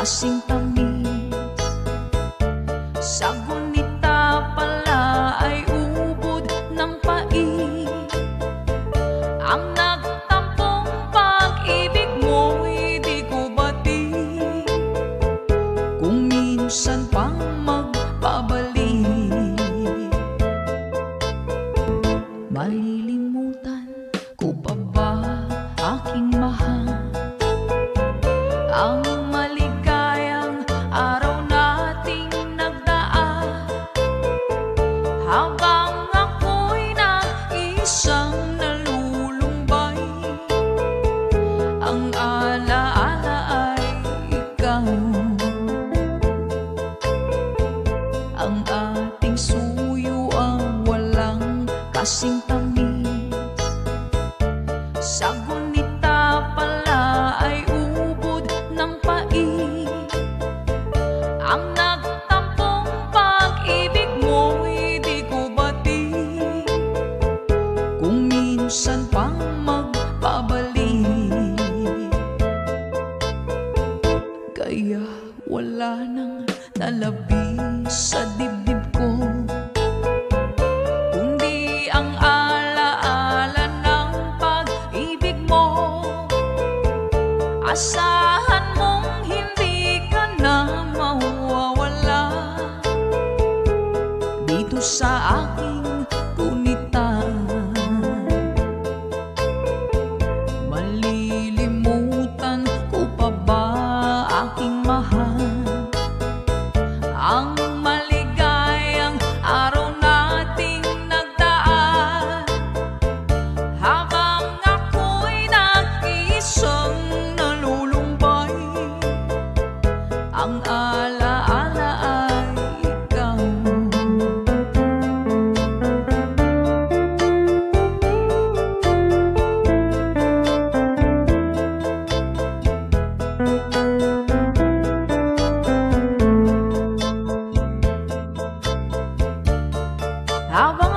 kasing tamis. Sa gunita pala ay ubod ng pait. Ang nagtampong pag-ibig mo'y di ko batid. Kung minsan pang magpabalik, malilimutan ko pa ba aking mahal ang maligayang araw nating nagdaan, habang ako'y nag-isang nalulumbay. Ang alaala ay ikaw, ang ating suyo ang walang kasing tamis. Sa gunita pala ay ubod ng pait. Ang nagtampong pag-ibig mo'y di ko batid. Kung minsan pang magpabalik, kaya wala nang nalabis sa dibdib ko, kundi ang alaala ng pag-ibig mo. Asahan mong hindi ka na mawawala dito sa aking gunita. Malilimutan ko pa ba aking mahal ang maligayang araw nating nagdaan, habang ako'y nag-iisang nalulumbay. Ang alaala ay ikaw. Habang